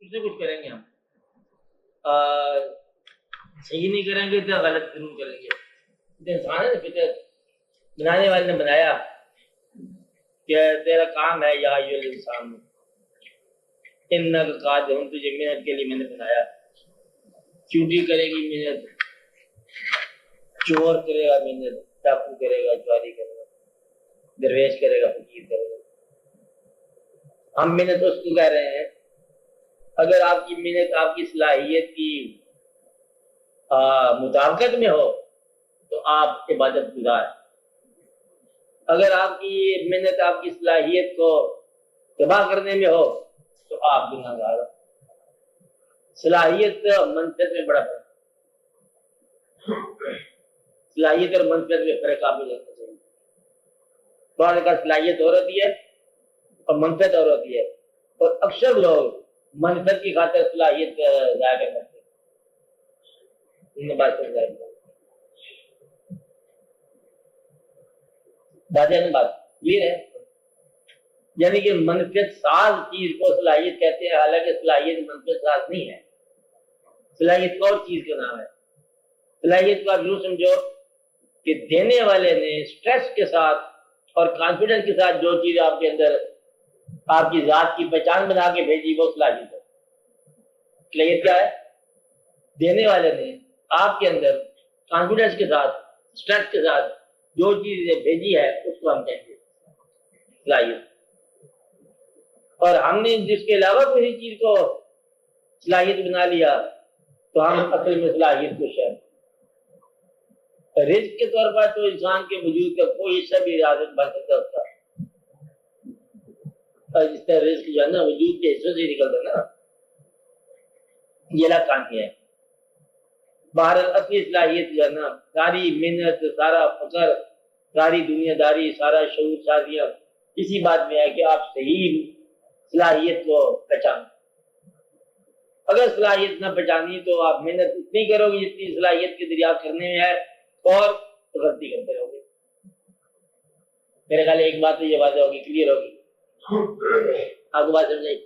اس سے کچھ کریں گے ہم، صحیح نہیں کریں گے تو غلط ضرور کریں گے. انسان ہے نا فطرت، بنانے والے نے بنایا کہ تیرا کام ہے یا ایھا الانسان انک قادر، تجھے محنت کے لیے میں نے بنایا. چوٹی کرے گی محنت، چور کرے گا محنت، ڈاکو کرے گا، چوری کرے گا، درویش کرے گا، فقیر کرے گا. ہم محنت اس کو کہہ رہے ہیں اگر آپ کی محنت آپ کی صلاحیت کی مطابقت میں ہو تو آپ عبادت گزار. اگر آپ کی محنت آپ کی صلاحیت کو تباہ کرنے میں ہو تو آپ گناہ گار ہو. صلاحیت منطق میں بڑا فرق، صلاحیت اور منطق میں فرق آپ کو جاننا چاہیے. بعض کا صلاحیت اور ہوتی ہے اور منطق اور ہوتی ہے، اور اکثر لوگ منطق کی خاطر صلاحیت ضائع کرتے ہیں. بات کلیئر ہے؟ یعنی کہ منطق ساز چیز کو صلاحیت کہتے ہیں، حالانکہ صلاحیت منطق ساز نہیں ہے. صلاحیت کو اور چیز کا نام ہے. صلاحیت کو آپ یوں سمجھو کہ دینے والے نے سٹریس کے ساتھ اور کانفیڈنس کے ساتھ جو چیز آپ کے اندر آپ کی ذات کی پہچان بنا کے بھیجی وہ صلاحیت ہے. صلاحیت کیا ہے؟ دینے والے نے آپ کے اندر کانفیڈنس کے ساتھ سٹریس کے ساتھ جو چیز بھیجی ہے اس کو ہم کہیں گے صلاحیت. اور ہم نے جس کے علاوہ کسی چیز کو صلاحیت بنا لیا تو ہم اصل میں صلاحیت کو شہر. رزق کے طور پر تو انسان کے وجود کا کوئی حصہ بھی اجازت بن سکتا ہوتا ہے. جس طرح رزق جو ہے نا وجود کے حصوں سے نکلتا ہے نا، یہ الگ کام کیا ہے. بہرحال اصلی صلاحیت جو ہے نا ساری محنت، سارا فقر، ساری دنیا داری، سارا شعور سازیاں اسی بات میں ہے کہ آپ صحیح صلاحیت کو پہچانیں. اگر صلاحیت نہ پہچانی تو آپ محنت اتنی کرو گے جتنی صلاحیت کے دریافت کرنے میں ہے اور غلطی کرتے رہو گے. میرے خیال ایک بات تو یہ واضح ہوگی، کلیئر ہوگی. آپ کو بات سمجھ آئی؟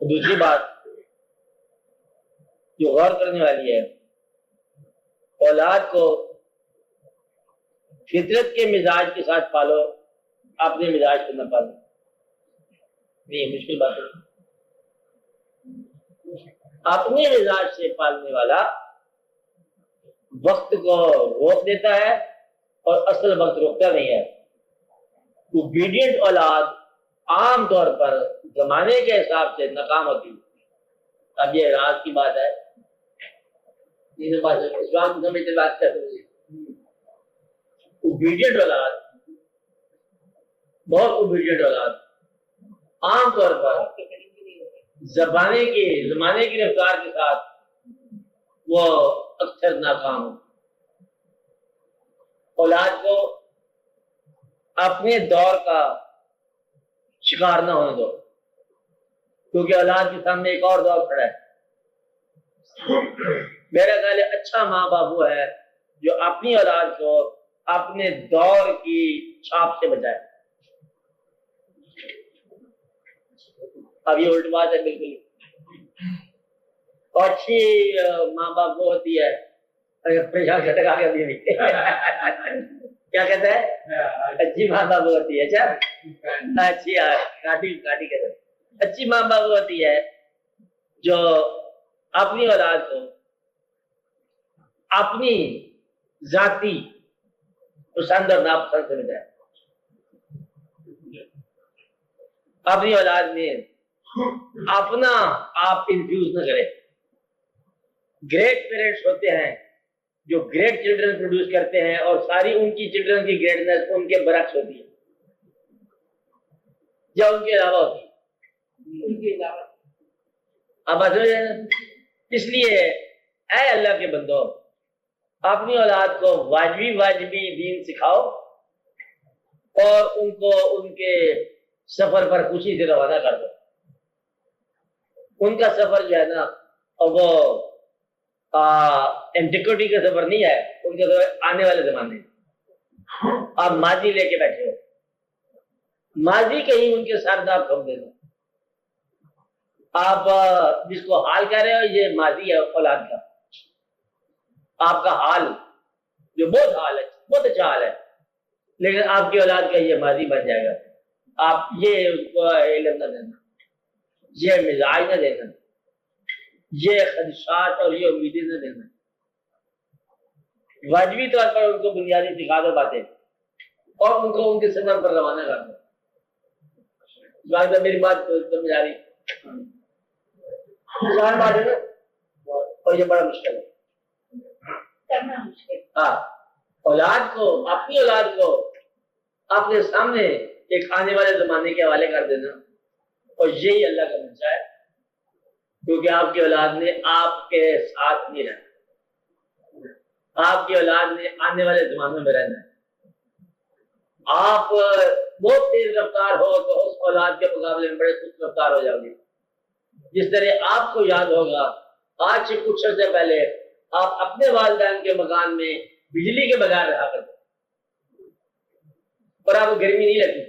دوسری بات جو غور کرنے والی ہے، اولاد کو فطرت کے مزاج کے ساتھ پالو، اپنے مزاج کو نہ پالو. یہ مشکل بات ہے. اپنے مزاج سے پالنے والا وقت کو روک دیتا ہے اور اصل وقت روکتا نہیں ہے. اوبیڈینٹ اولاد عام طور پر زمانے کے حساب سے ناکام ہوتی ہے. اب یہ راز کی بات ہے، اسلام سمجھتے بات کرتے ہیں. اوبیڈینٹ اولاد، بہت اوبیڈینٹ اولاد عام طور پر زمانے کی رفتار کے ساتھ وہ اکثر ناکام ہو. اولاد کو اپنے دور کا شکار نہ ہونے دو، کیونکہ اولاد کے سامنے ایک اور دور کھڑا ہے. میرا خیال ہے اچھا ماں باپ وہ ہے جو اپنی اولاد کو اپنے دور کی چھاپ سے بچائے. اب یہ الٹ بات ہے بالکل. اور اچھی ماں باپ وہ ہوتی ہے کیا کہتا ہے؟ اچھی ماں باپ ہوتی ہے. اچھا اچھی ماں باپ ہوتی ہے جو اپنی اولاد کو اپنی ذاتی پسند اور ناپسند سے بچائے. اپنی اولاد میں اپنا آپ انفیوز نہ کرے. گریٹ پیرنٹس ہوتے ہیں جو گریٹ چلڈرن پروڈیوس کرتے ہیں اور ساری ان کی چلڈرن کی گریٹنس ان کے برعکس ہوتی ہے یا ان کے علاوہ ہوتی ہے. ان کے علاوہ اب اس لیے اے اللہ کے بندو اپنی اولاد کو واجبی دین سکھاؤ اور ان کو ان کے سفر پر خوشی سے روانہ کر دو. ان کا سفر جو ہے نا وہ اینٹیکوٹی کا سفر نہیں ہے، ان کا سفر آنے والے زمانے. آپ ماضی لے کے بیٹھے ہو، ماضی کہیں ان کے ساتھ آپ ٹھوک دینا. آپ جس کو حال کہہ رہے ہو یہ ماضی ہے اولاد کا، آپ کا حال جو بہت حال ہے، بہت اچھا حال ہے، لیکن آپ کی اولاد کا یہ ماضی بن جائے گا۔ آپ یہ اس کو علم نہ دینا، یہ مزاج نہ دینا، یہ خدشات اور یہ امیدیں نہ دینا، واجبی طور پر ان کو بنیادی سکھا دو باتیں اور ان کو ان کے سفر پر روانہ کر دو۔ میری بات سمجھ آ رہی بات ہے نا، اور یہ بڑا مشکل ہے ہاں، اولاد کو، اپنی اولاد کو اپنے سامنے ایک آنے والے زمانے کے حوالے کر دینا، اور یہی اللہ کا منشا ہے، کیونکہ آپ کی اولاد نے آپ کے ساتھ نہیں رہنا، آپ کی اولاد نے آنے والے زمانوں میں رہنا ہے۔ آپ بہت تیز رفتار ہو تو اس اولاد کے مقابلے میں بڑے سست رفتار ہو جاؤ گے۔ جس طرح آپ کو یاد ہوگا آج سے کچھ عرصے پہلے آپ اپنے والدین کے مکان میں بجلی کے بغیر رہا کرتے اور آپ کو گرمی نہیں لگتی،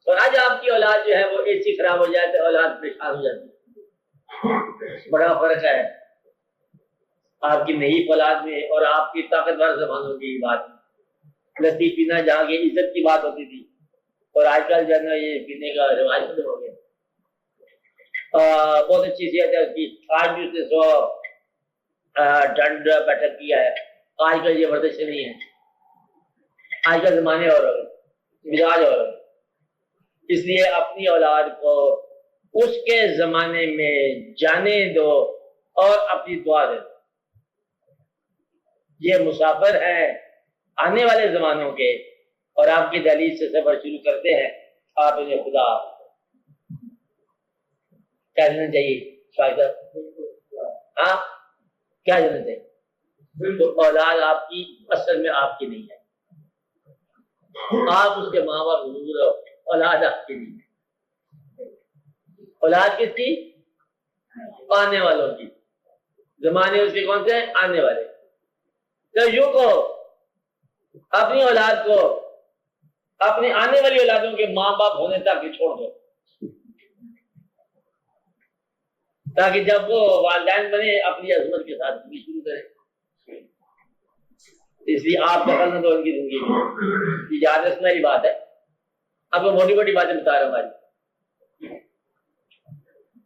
اور آج آپ کی اولاد جو ہے وہ اے سی خراب ہو جائے تو اولاد پریشان ہو جاتی ہے۔ بڑا فرق ہے آپ کی نئی اولاد میں اور آپ کی طاقتور زبانوں کی بات میں۔ لسی پینا جہاں کی عزت کی بات ہوتی تھی، اور آج کل جو ہے نا یہ پینے کا رواج ختم ہو گیا۔ بہت اچھی صحت ہے اس کی، آج بھی اس نے 100 ڈنڈ بیٹھک کیا ہے۔ آج کل یہ ورزش نہیں ہے، آج کل زمانے اور مزاج اور، اس لیے اپنی اولاد کو اس کے زمانے میں جانے دو اور اپنی دعا دے دو۔ یہ مسافر ہے آنے والے زمانوں کے، اور آپ کی دہلیز سے سفر شروع کرتے ہیں، آپ انہیں خدا کیا دینا چاہیے شاید؟ ہاں کیا دینا چاہیے؟ تو اولاد آپ کی اصل میں آپ کی نہیں ہے، آپ اس کے ماں باپ ضرور ہو، اولاد آپ کی نہیں ہے۔ اولاد کس کی؟ آنے والوں کی۔ زمانے اس کے کون سے ہیں؟ آنے والے۔ تو یوں کو اپنی اولاد کو اپنی آنے والی اولادوں کے ماں باپ ہونے تک چھوڑ دو، تاکہ جب وہ والدین بنے اپنی عظمت کے ساتھ بھی شروع کریں۔ اس لیے آپ دخل نہ دو ان کی زندگی میں، یہ یاد رکھنے والی بات ہے۔ اب میں موٹی موٹی باتیں بتا رہا ہوں ہماری۔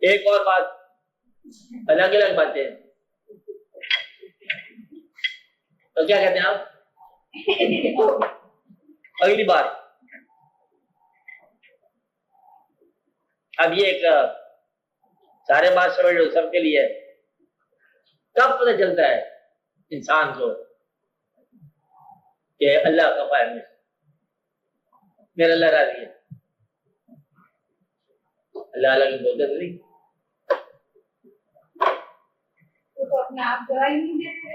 ایک اور بات، الگ الگ باتیں، تو کیا کہتے ہیں آپ؟ اگلی بات، اب یہ ایک سارے بات سمجھ لو سب کے لیے، کب پتہ چلتا ہے انسان کو کہ اللہ کا فائدہ میرا اللہ راضی ہے؟ اللہ کی بولتے نہیں تو اپنے آپ گواہی نہیں دیتے،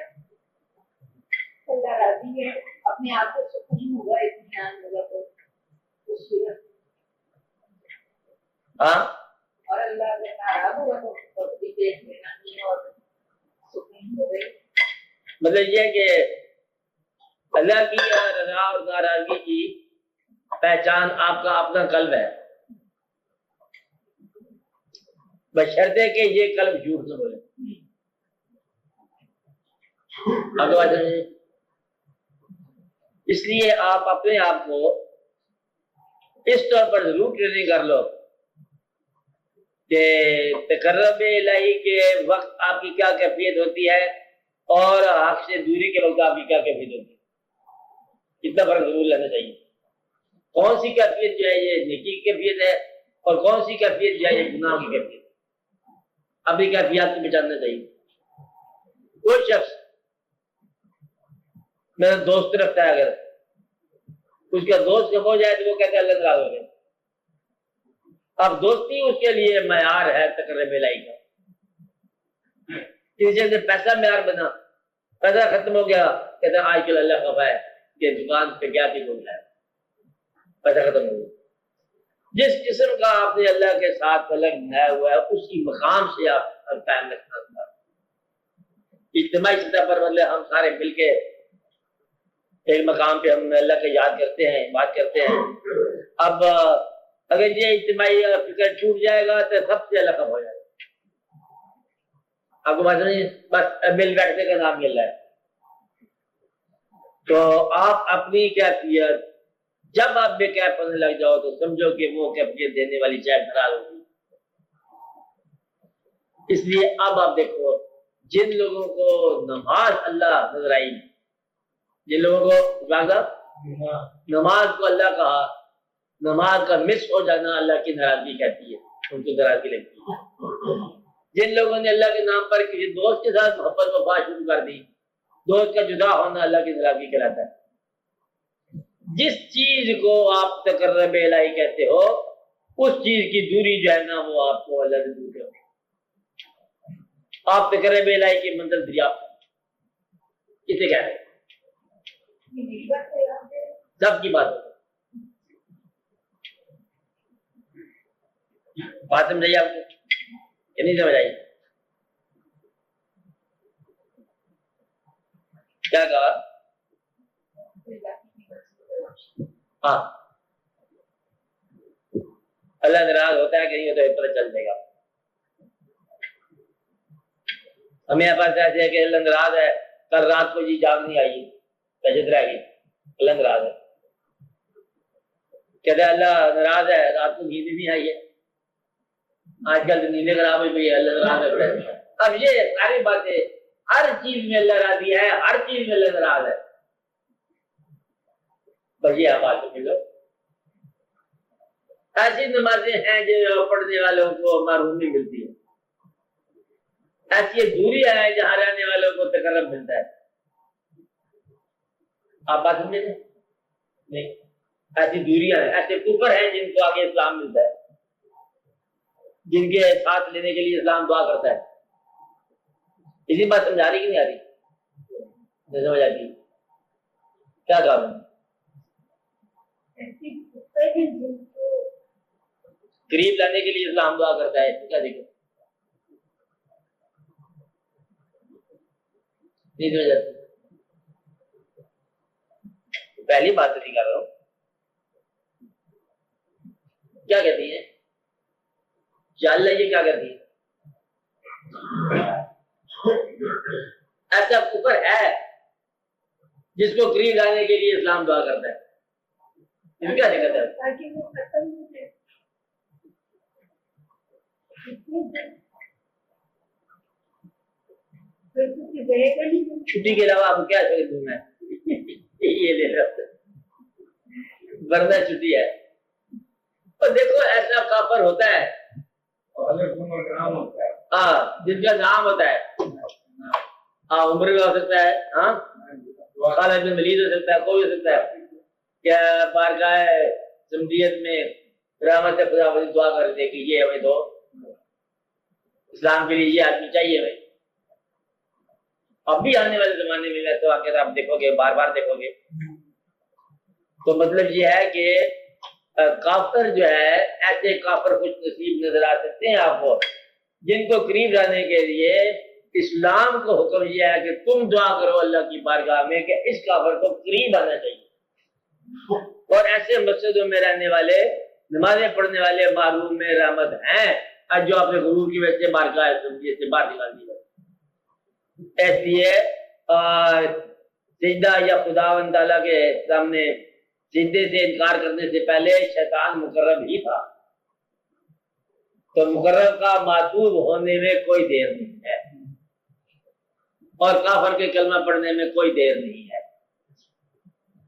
اللہ راضی ہے، اپنے آپ کو سکون ہوگا، اطمینان ہوگا تو ہاں، اور اللہ اگر ناراض ہوگا تو اطمینان اور سکون ہو گئی۔ مطلب یہ کہ اللہ کی رضا اور ناراضگی کی پہچان آپ کا اپنا قلب ہے، بشرطے کہ یہ قلب جھوٹ نہ بولے۔ اس لیے آپ اپنے آپ کو اس طور پر ضرور ٹریننگ کر لو کہ تقرب الہی کے وقت آپ کی کیا کیفیت ہوتی ہے اور حق سے دوری کے وقت آپ کی کیا کیفیت ہوتی ہے، اتنا فرق ضرور لینا چاہیے۔ کون سی کیفیت جو ہے یہ نیکی کی کیفیت ہے اور کون سی کیفیت جو ہے یہ گناہ کی کیفیت ہے، ابھی کیفیات کو پہچاننا چاہیے۔ کوئی شخص میرا دوست رکھتا ہے، اگر اس کا دوست جب ہو جائے تو وہ کہتے ہیں اللہ ناراض ہو گیا۔ اب دوستی اس کے لیے معیار ہے تقرب الہی کا۔ اس جیسے پیسہ معیار بنا، پیسہ ختم ہو گیا، کہتے ہیں آج کل اللہ خفا ہے کہ دکان پہ کیا تھی بول رہا ہے، پیسہ ختم ہو گیا۔ جس قسم کا آپ نے اللہ کے ساتھ تعلق بنایا ہوا ہے اسی مقام سے آپ قائم رکھنا ہوگا۔ اجتماعی سطح پر مطلب ہم سارے مل کے ایک مقام پہ ہم اللہ کو یاد کرتے ہیں، بات کرتے ہیں۔ اب اگر یہ اجتماعی فکر چھوٹ جائے گا تو سب سے الگ ہو جائے گا. آپ کو بات نہیں, بس مل بیٹھنے کا نام مل رہا ہے. تو آپ اپنی کیفیت جب آپ بے کیف ہونے لگ جاؤ تو سمجھو کہ وہ کیفیت دینے والی چائے خراب ہوگی. اس لیے اب آپ دیکھو جن لوگوں کو نماز اللہ نظر آئی, جن لوگوں کو نماز کو اللہ کہا, نماز کا مس ہو جانا اللہ کی ناراضگی کہتی ہے, ان کو ناراضگی لگتی ہے. جن لوگوں نے اللہ کے نام پر کسی دوست کے ساتھ محبت وفا شروع کر دی, دوست کا جدا ہونا اللہ کی ناراضگی کہلاتا ہے. جس چیز کو آپ تقرب الہی کہتے ہو اس چیز کی دوری جو ہے نا وہ آپ کو اللہ سے دور کرے. آپ تقرب الہی کی منزل دریافت کسے کہہ رہے ہیں؟ سب کی بات ہے. بات سمجھائیے آپ کو کہ نہیں سمجھ آئی؟ کیا کہا؟ ہاں, اللہ ناراض ہوتا ہے کہ نہیں ہوتا ہے پتہ چل جائے گا. ہمیں پاس ایسے ہے کہ اللہ ناراض ہے, کل رات کو جی جاگ نہیں آئی, تجد رہ گئی, اللہ ناراض ہے. کہتے ہیں اللہ ناراض ہے, رات کو نیند نہیں آئی ہے. آج کل تو نیندیں خراب ہوئی پئی ہے, اللہ ناراض ہے. اب یہ ساری باتیں ہر چیز میں اللہ راضی ہے, ہر چیز میں اللہ ناراض ہے. بس یہ بات سمجھ لو. ایسی نمازیں ہیں جو پڑھنے والوں کو محرومی ملتی ہے, ایسی دوری ہے جہاں رہنے والوں کو تقرب ملتا ہے. آپ بات سمجھے نہیں؟ ایسی دوریاں ہیں, ایسے کفر ہیں جن کو آگے اسلام ملتا ہے, جن کے ساتھ لینے کے لیے اسلام دعا کرتا ہے. اسی بات سمجھا رہی کہ نہیں آ رہی؟ نہیں سمجھ آتی کیا کہا میں؟ قریب لانے کے لیے اسلام دعا کرتا ہے, کیا دیکھو نہیں سمجھ آتی. پہلی بات نہیں کر رہا ہوں, کیا کہتی ہے یا اللہ, یہ کیا کہتی ہے؟ ایسا کفر ہے جس کو قریب لانے کے لیے اسلام دعا کرتا ہے. اس کیا دقت ہے؟ چھٹی کے علاوہ آپ کیا شکل دوں میں یہ لے رہا ورنہ چھٹی ہے. اور دیکھو ایسا کافر ہوتا ہے ہاں جن کا نام ہوتا ہے, ہاں عمر بھی ہو سکتا ہے, ہاں خالد بن ولید ہو سکتا ہے, کوئی ہو سکتا ہے, کیا بارگاہ جمہوریت میں رحمت خدا ولی دعا کرتے کہ یہ ہمیں دو, اسلام کے لیے یہ آدمی چاہیے ہمیں. اب بھی آنے والے زمانے میں تو آپ دیکھو گے, بار بار دیکھو گے. تو مطلب یہ ہے کہ کافر جو ہے, ایسے کافر خوش نصیب نظر آ سکتے ہیں آپ کو جن کو قریب لانے کے لیے اسلام کو حکم یہ ہے کہ تم دعا کرو اللہ کی بارگاہ میں کہ اس کافر کو قریب آنا چاہیے. اور ایسے مسجدوں میں رہنے والے, نمازیں پڑھنے والے معروم میں رحمت ہیں جو اپنے غرور کی وجہ سے بارگاہ سے باہر نکال دی جائے. ایسی ہے سجدہ یا خداوند تعالیٰ کے سامنے سجدے سے انکار کرنے سے پہلے شیطان مقرب ہی تھا, تو مقرب کا معصوب ہونے میں کوئی دیر نہیں ہے, اور کافر کے کلمہ پڑھنے میں کوئی دیر نہیں ہے.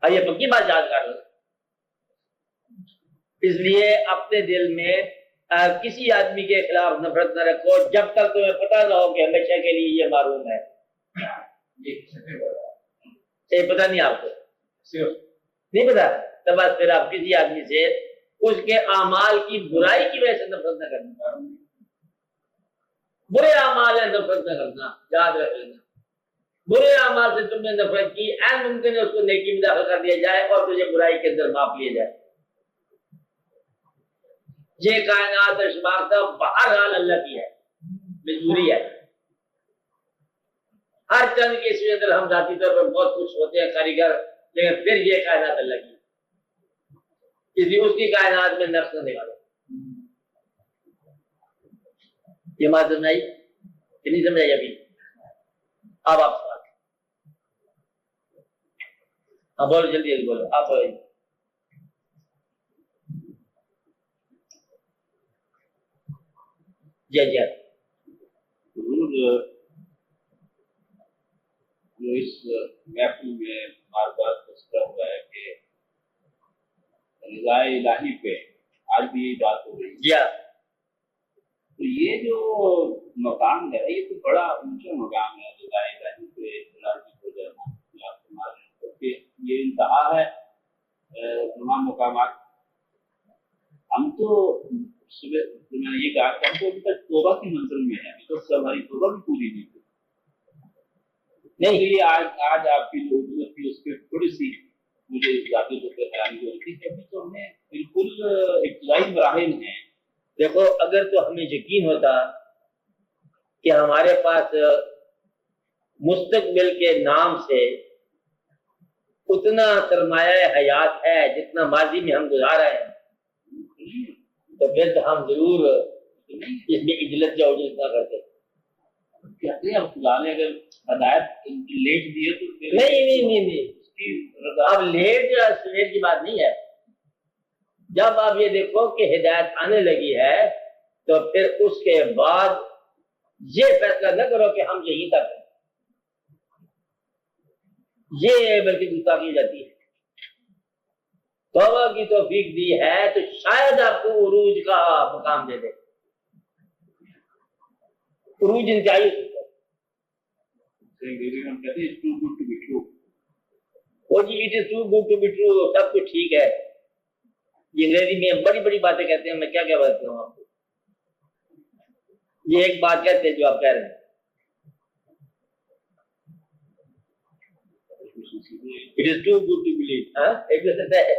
یہ پکی بات یاد کر لو. اس لیے اپنے دل میں کسی آدمی کے خلاف نفرت نہ رکھو جب تک تمہیں پتہ نہ ہو کہ ہمیشہ کے لیے یہ معروم ہے. پتہ نہیں آپ کو نہیں پتا, تو بس پھر آپ کسی آدمی سے اس کے اعمال کی برائی کی وجہ سے نفرت نہ کرنا. برے اعمال ہے نفرت نہ کرنا, یاد رکھ لینا. برے اعمال سے تم نے نفرت کی, این ممکن ہے اس کو نیکی میں داخل کر دیا جائے اور تجھے برائی کے اندر ماپ لیا جائے. یہ کائنات اشباق کا بہرحال اللہ کی ہے, مجبوری ہے. ہر چند کے اس اندر ہم ذاتی طور پر بہت کچھ ہوتے ہیں کاریگر, لیکن پھر یہ کائنات اللہ کی. کسی اس کی کائنات میں نفس نہ نکالو. یہ بات سمجھائی کہ نہیں سمجھائی ابھی؟ اب آپ سوال. ہاں بولو جلدی جلدی بولو آپ بولو. جی جی ضرور جو اس محفل میں بار بار تذکرہ ہوا ہے کہ رضائے الہی پہ آج بھی یہی بات ہو رہی ہے. جی تو یہ جو مقام ہے یہ تو بڑا اونچا مقام ہے رضائے الہی پہ راضی ہو جانا. کیونکہ یہ انتہا ہے تمام مقامات. ہم تو میں نے یہ کہا کہ ہم تو ابھی تک توبہ کی منزل میں ہیں. ابھی تو ہماری توبہ بھی پوری نہیں ہوئی. نہیں آج آپ کی جو اردو تھی اس پہ تھوڑی سی مجھے ذاتی طور پہ حیرانی ہو رہی تھی کہ ابھی تو ہمیں بالکل ابتدائی مراحل ہیں. دیکھو اگر تو ہمیں یقین ہوتا کہ ہمارے پاس مستقبل کے نام سے اتنا سرمایہ حیات ہے جتنا ماضی میں ہم گزار رہے ہیں تو پھر تو ہم ضرور اس میں اجلت یا اجلت نہ کرتے. کہتے ہیں اب خدا نے اگر ہدایت لیٹ دی ہے تو نہیں اب لیٹ یا سویر کی بات نہیں ہے. جب آپ یہ دیکھو کہ ہدایت آنے لگی ہے تو پھر اس کے بعد یہ فیصلہ نہ کرو کہ ہم یہیں تک ہیں. یہ بلکہ گستاخی جاتی ہے. توبہ کی توفیق دی ہے تو شاید آپ کو عروج کا مقام دے دے. عروج انتہائی وہ جی it is too good to be true. سب کچھ ٹھیک ہے. یہ انگریزی میں بڑی بڑی باتیں کہتے ہیں. میں کیا بات کروں آپ کو. یہ ایک بات کہتے ہیں جو آپ کہہ رہے ہیں. It is too good to believe. ایک دوسرے ہے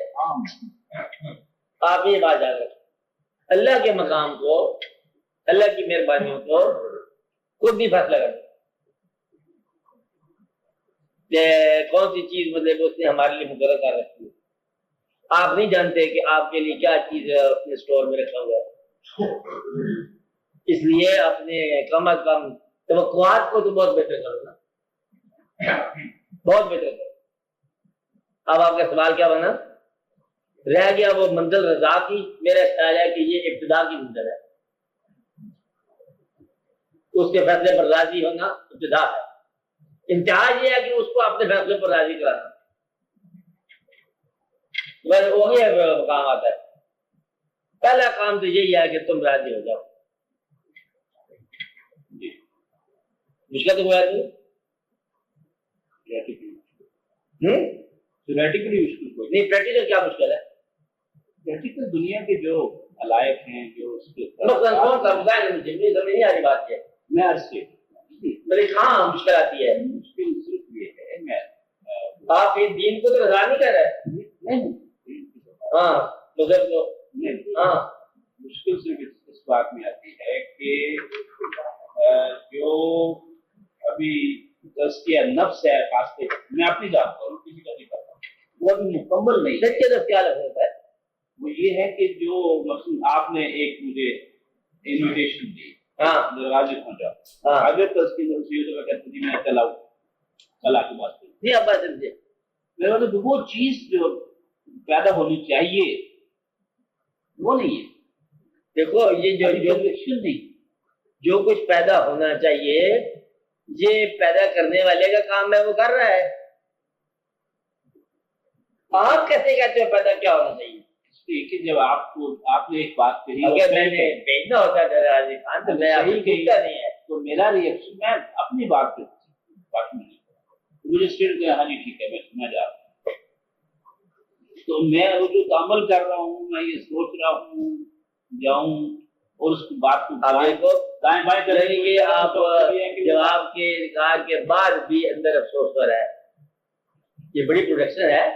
آپ یہ بات جا کر اللہ کے مقام کو اللہ کی مہربانیوں کو خود بھی فیصلہ کریں کون سی چیز مطلب اس نے ہمارے لیے مقرر کر رکھی ہے. آپ نہیں جانتے کہ آپ کے لیے کیا چیز اپنے اسٹور میں رکھا ہوا ہے. اس لیے اپنے کم از کم توقعات کو تو بہت بہتر کرو نا. بہت بہتر کرو. اب آپ کا سوال کیا بنا رہ گیا وہ منزل رضا کی. میرا خیال ہے کہ یہ ابتدا کی منزل ہے. اس کے فیصلے پر راضی ہونا ابتدا ہے. انتہا یہ ہے کہ اس کو اپنے فیصلے پر راضی کرانا. وہی کام آتا ہے. پہلا کام تو یہی ہے کہ تم راضی ہو جاؤ. مشکل تو ہوا نہیں. نہیں پریکٹیکل کیا مشکل ہے. پریکٹیکل دنیا کے جو علائق ہیں جو اس کے مجھے نہیں آ رہی بات ہے. میں عرض کے میرے کہاں مشکل آتی ہے. مشکل صرف یہ ہے میں آپ یہ دین کو تو رضا نہیں کر رہے. ہاں ہاں مشکل صرف اس بات میں آتی ہے کہ جو ابھی تزکیہ نفس ہے خاص طور میں اپنی ذات کروں کسی کا نہیں کرتا وہ ابھی مکمل نہیں ہے. کیا لگتا ہے وہ یہ ہے کہ جو مثلا آپ نے ایک مجھے انویٹیشن دی دروازے پہنچا اگر تزکیہ نفس یہ تو کہتے ہیں میں چلاؤں چلا کے بات کروں جی اب بات سمجھے. میرے مطلب وہ چیز جو پیدا ہونی چاہیے وہ نہیں ہے. دیکھو یہ جو کچھ پیدا ہونا چاہیے یہ پیدا کرنے والے کا کام ہے. وہ کر رہا ہے. آپ کیسے کہتے ہو پیدا کیا ہونا چاہیے. کہ جب آپ نے ایک بات کہی اگر میں نے بھیجنا ہوتا ہے خان تو میں ابھی بھیجتا نہیں ہے تو میرا ریئیکشن میں اپنی بات پہ مجھے اسٹیٹ کیا ہاں جی ٹھیک ہے میں سنا جا رہا ہوں. تو میں وہ جو عمل کر رہا ہوں میں یہ سوچ رہا ہوں جاؤں اور اس بات کو دائیں بائیں کریں گے. آپ جواب کے انکار کے بعد بھی اندر افسوس ہو رہا ہے. یہ بڑی پروڈکشن ہے.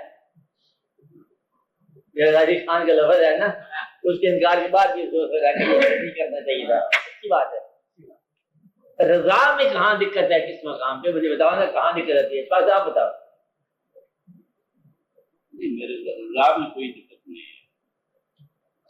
غازی خان کا لفظ ہے نا اس کے انکار کے بعد بھی افسوس ہو رہا ہے کہ نہیں کرنا چاہیے تھا. اچھی بات ہے. رضا میں کہاں دقت ہے کس مقام پہ مجھے بتاؤ نا کہاں دقت آتی ہے. اس بات آپ بتاؤ. میرے رضا میں کوئی دقت نہیں ہے.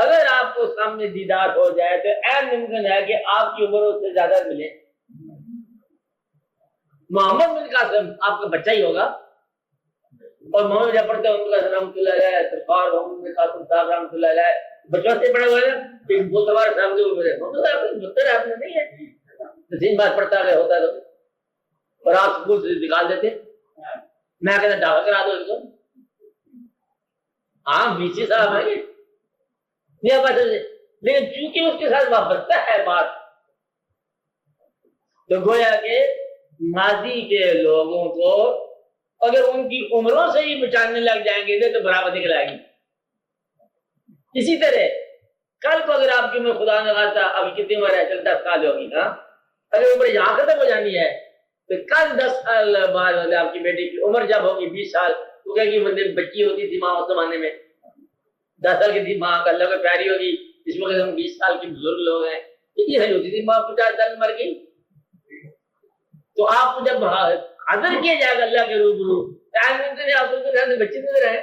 اگر آپ کو سامنے دیدار ہو جائے تو عین ممکن ہے کہ آپ کی عمر اس سے زیادہ ملے. محمد بن قاسم آپ کا بچہ ہی ہوگا, اور محمد جب پڑھتے ہیں رحمۃ اللہ علیہ, سرکار محمد بن قاسم صاحب رحمۃ اللہ علیہ بچوں سے پڑے ہوئے ہیں, ایک بولتوار صاحب کے اوپر ہے, محمد صاحب آپ نے نہیں ہے, تین بار پڑھتا ہے ہوتا تو, اور آپ اسکول سے نکال دیتے, میں کہتا دعویٰ کرا دو اس کو. ہاں ویسی صاحب ہے لیکن چونکہ اس کے ساتھ وابستہ ہے بات, تو گویا کہ ماضی کے لوگوں کو اگر ان کی عمروں سے ہی بچانے لگ جائیں گے تو برابر نکل آئے گی. اسی طرح کل کو اگر آپ کی عمر خدا نہ خاصا ابھی کتنی عمر ہے, 10 سال ہوگی نا, اگر عمر یہاں ختم ہو جانی ہے تو کل 10 سال بعد آپ کی بیٹی کی عمر جب ہوگی 20 سال, تو کہے گی بندے بچی ہوتی تھی ماں اس زمانے میں, 10 سال کی تھی ماں, اللہ کو پیاری ہوگی, اس وقت ہم 20 سال کے بزرگ لوگ ہیں, یہ ہوتی تھی ماں 50 سال میں مر گئی. تو آپ کو جب حاضر کیا جائے گا اللہ کے روبرو, آپ کو گھر میں بچے نظر آئے,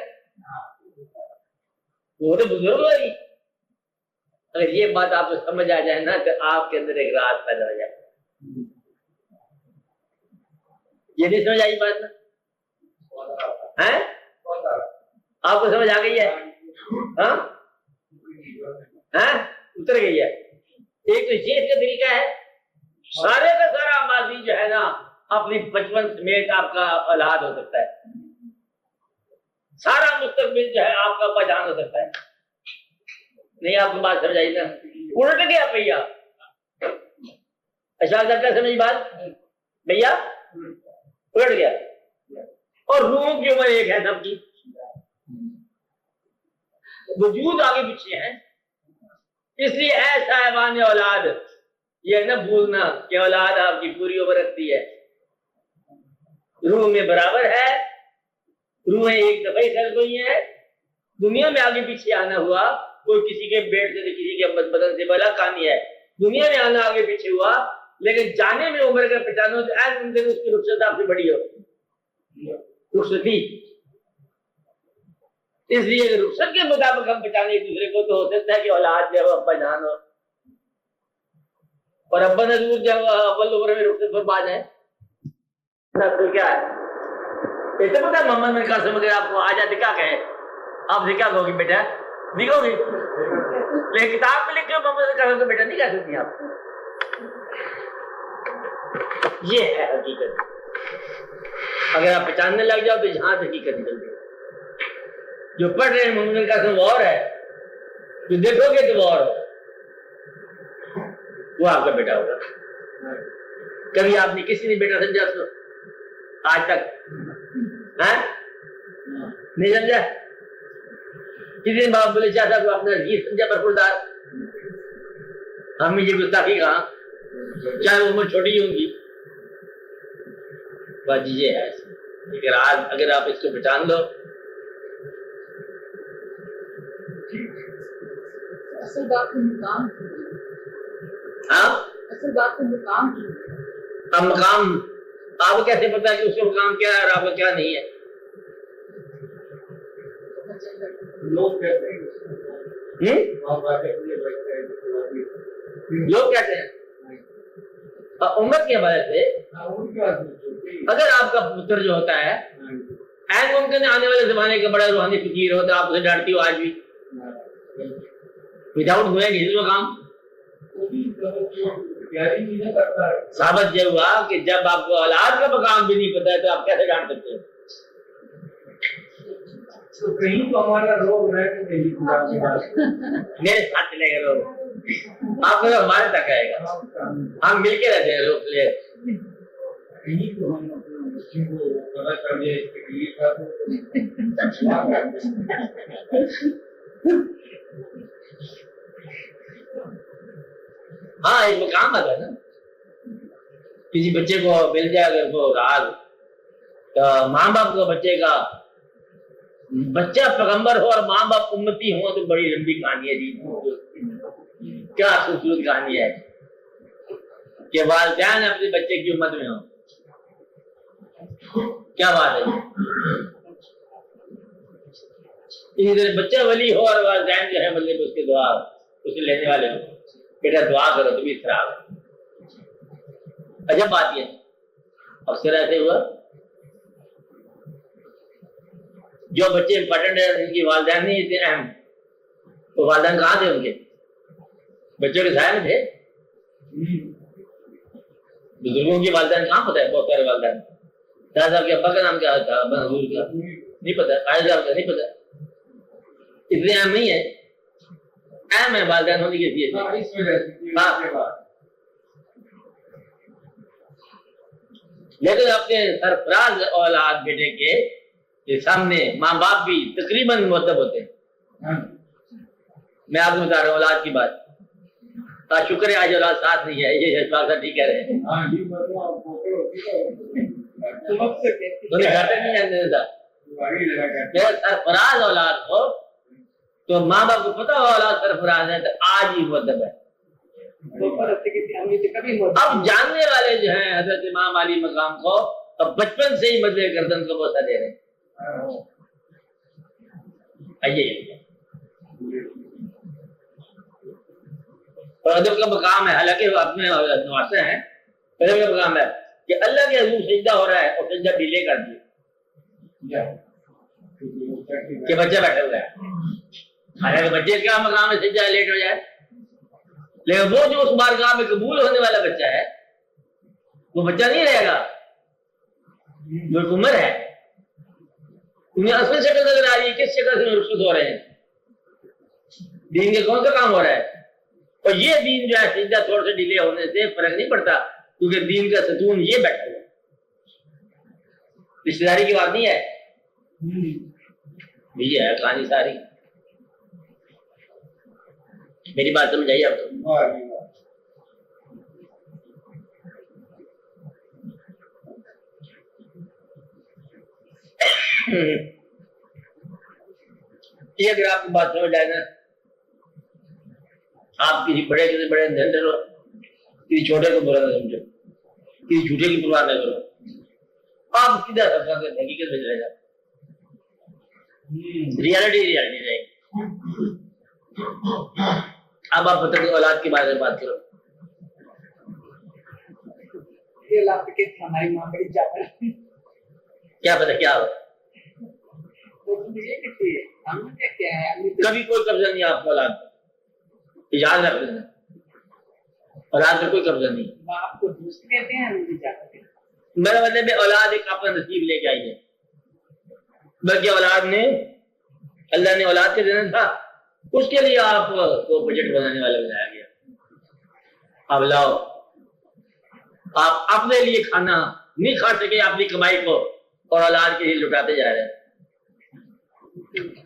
وہ تو بزرگ ہوگی. اگر یہ بات آپ کو سمجھ آ جائے نا تو آپ کے اندر ایک راز پیدا ہو جائے. یہ نہیں سمجھ آئی بات نا, آپ کو سمجھ آ گئی ہے؟ ہاں اتر گئی ہے. ایک تو یہ کا طریقہ ہے, سارے کا سارا ماضی جو ہے نا اپنی بچپن سمیت آپ کا اولاد ہو سکتا ہے, سارا مستقبل جو ہے آپ کا پہچان ہو سکتا ہے. نہیں آپ کی بات سمجھ آئی نا, الٹ گیا بھیا. اچھا کیا سمجھ بات بھیا, الٹ گیا. اور روح کی عمر ایک ہے سب کی, وجود آگے پیچھے ہے. اس لیے اے صاحبان اولاد, یہ نہ بھولنا کہ اولاد آپ کی پوری عمر رکھتی ہے, روح میں برابر ہے, روحیں ایک دفعہ ہی خلق ہوئی ہیں. دنیا میں آگے پیچھے آنا ہوا, کوئی کسی کے پیٹ سے کسی کے بدن سے بلا کہانی ہے, دنیا میں آنا آگے پیچھے ہوا, لیکن جانے میں عمر کا پہچانو تو ایسے ممکن اس کی رخصت آپ سے بڑی ہو, رخصتی. اس لیے رخصت کے مطابق ہم پہچانے ایک دوسرے کو, تو ہو سکتا ہے کہ اولاد جو ہے وہ ابا جان ہو, اور ابا نظور جو ہے وہ اول عمر میں رخصت پر پا جائے. تو کیا ہے ایسے پتا محمد بن قاسم اگر آپ کو آج دکھا کہے, آپ دکھا کہو گی بیٹا دکھو گی, لیکن کتاب میں لکھ کے محمد بن قاسم کو بیٹا نہیں کہہ سکتی آپ. یہ ہے حقیقت. اگر آپ پہچاننے لگ جاؤ تو یہاں سے حقیقت نکل گئی. جو پڑھ رہے ہیں محمد بن قاسم وہ اور ہے, جو دیکھو گے تو وہ اور ہو, وہ آپ کا بیٹا ہوگا. کبھی آپ نے کسی نے بیٹا سمجھا اس کو آج تک نہیں سمجھا؟ کسی نے باپ بولے چاہتا کو اپنا عزیز سمجھا برخوردار, ہم یہ گستاخی کہاں, چاہے وہ عمر چھوٹی ہوں گی. بات یہ ہے, اگر آپ اس کو پہچان دو. اصل بات کا مقام, ہاں اصل بات کا مقام, اب مقام آپ کو کیسے پتا کہ اس کا مقام کیا ہے اور آپ کا کیا نہیں ہے؟ لوگ کہتے ہیں لوگ کہتے ہیں عمر کی حوالے سے اگر آپ کا پتر جو ہوتا ہے این ممکن آنے والے زمانے کا بڑا روحانی فقیر ہو تو آپ اسے ڈانٹتی ہو آج بھی, وداؤٹ ہوئے نہیں اس کام. ثابت یہ ہوا کہ جب آپ کو اولاد کا مقام بھی نہیں پتا ہے تو آپ کیسے ڈانٹ سکتے ہیں؟ تو کہیں تو ہمارا روگ ہے کہ میرے ساتھ چلے گا لوگ, آپ کو ہمارے تک آئے گا, ہم مل کے رہتے ہیں لوگ پلیئر. کہیں تو ہم اپنے بچے کو پتا کر دیں تکلیف کا ہاں ایک مقام آتا ہے نا, کسی بچے کو مل جائے اگر وہ راز, ماں باپ کو بچے کا, بچہ پیغمبر ہو اور ماں باپ امتی ہو تو بڑی لمبی کہانی ہے جی. کیا خوبصورت کہانی ہے کہ والدین اپنے بچے کی امت میں ہوں. کیا بات ہے, اسی طرح بچہ ولی ہو اور والدین جو ہے مطلب اس کی دعا اسے لینے والے ہو، بیٹا دعا کرو تو بھی خراب ہے۔ عجب بات یہ اکثر ایسے ہوا جو بچے امپورٹنٹ ہے ان کی والدین نہیں اتنے اہم، تو والدین کہاں تھے ان کے؟ بچوں کے سائے میں تھے؟ بزرگوں کی والدین کہاں پتہ ہے؟ بہت سارے والدین، دادا صاحب کے ابا کا نام کیا تھا؟ ابا حضور کا نہیں پتا، قائد صاحب کا نہیں پتا، اتنے اہم نہیں ہے، اہم ہے والدین ہونے کی حیثیت سے۔ اس وجہ سے ہاں، لیکن اپنے سرفراز اولاد بیٹے کے سامنے ماں باپ بھی تقریباً مؤدب ہوتے ہیں۔ میں آپ کو بتا رہا ہوں اولاد کی بات، شکر ہے آج اولاد ساتھ نہیں ہے، یہ بات ٹھیک کہہ رہے ہیں، انہیں گھر تک نہیں جانے دیتا۔ سرفراز اولاد ہو تو ماں باپ کو پتا ہو اولاد سرفراز ہے تو آج ہی مؤدب ہے۔ اب جاننے والے جو ہیں حضرت امام علی مقام کو اب بچپن سے ہی مدد گردن کو بوسہ دے رہے ہیں۔ آئیے اور ادب کا مقام ہے، حالانکہ وہ اپنے نواسے ہیں، ادب کا مقام ہے کہ اللہ کے حضور سجدہ ہو رہا ہے اور سجدہ ڈیلے کر دیا کہ بچہ بیٹھا ہوا ہے، حالانکہ بچے کا مقام ہے سجدہ لیٹ ہو جائے، لیکن وہ جو اس بارگاہ میں قبول ہونے والا بچہ ہے وہ بچہ نہیں رہے گا، جو عمر ہے انہیں اصل شکل نظر آ رہی ہے، کس شکل سے رخصت ہو رہے ہیں، دین کے کون سا کام ہو رہا ہے، اور یہ دین جو ہے سجدہ تھوڑا سا ڈیلے ہونے سے فرق نہیں پڑتا، کیونکہ دین کا ستون یہ بیٹھا ہوا ہے، رشتے داری کی بات نہیں ہے، یہ ہے کہانی ساری۔ میری بات سمجھ آئی آپ کو؟ یہ اگر آپ کی بات سمجھ آئے نا، آپ کسی بڑے اندر ڈرو، کسی چھوٹے کو برا نہ سمجھو، کسی جھوٹے کی پرواہ نہ کرو، آپ سیدھا سفر حقیقت میں چلے جاؤ، ریالٹی رہے گی۔ اب آپ بتا دو اولاد کے بارے میں بات کرو، ہماری ماں بڑی جاتا ہے، کیا پتا کیا ہو، کبھی کوئی قبضہ نہیں آپ کو اولاد پر، یاد رکھ لینا، اولاد پر کوئی قبضہ نہیں۔ آپ کو دوست کہتے ہیں، میرا مطلب ہے اولاد ایک اپنا نصیب لے کے آئی ہے، بلکہ اولاد نے اللہ نے اولاد کے دینا تھا، اس کے لیے آپ کو بجٹ بنانے والا بنایا گیا، اب لاؤ، آپ اپنے لیے کھانا نہیں کھا سکے اپنی کمائی کو اور اولاد کے لیے لٹاتے جا رہے ہیں،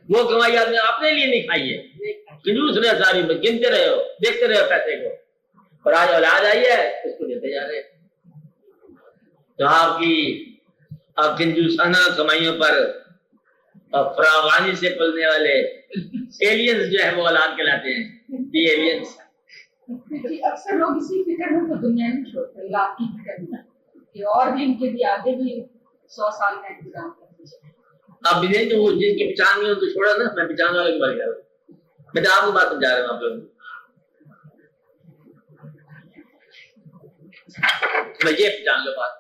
وہ کمائی آپ نے اپنے لیے نہیں کھائی ہے، کنجوس رہے ساری میں گنتے رہے ہو، دیکھتے رہے ہو پیسے کو، اور آج اولاد آئی ہے اس کو دیتے جا رہے ہیں، تو آپ کی کنجوسانہ کمائیوں پر فراوانی سے پلنے والے ایلینز جو ہے وہ اولاد کہلاتے ہیں، دی ایلینز۔ اکثر لوگ اسی فکر میں تو دنیا نہیں چھوڑتے، اللہ کی فکر میں کہ اور بھی ان کے بھی آگے بھی 100 سال کا انتظام کرتے ہیں۔ اب بھی نہیں تو وہ جن کی پہچان نہیں ہو تو چھوڑا نا، میں پہچان والے کی بات کر رہا ہوں، میں تو آپ کو بات سمجھا رہا ہوں، آپ لوگوں کو میں یہ پہچان لو بات،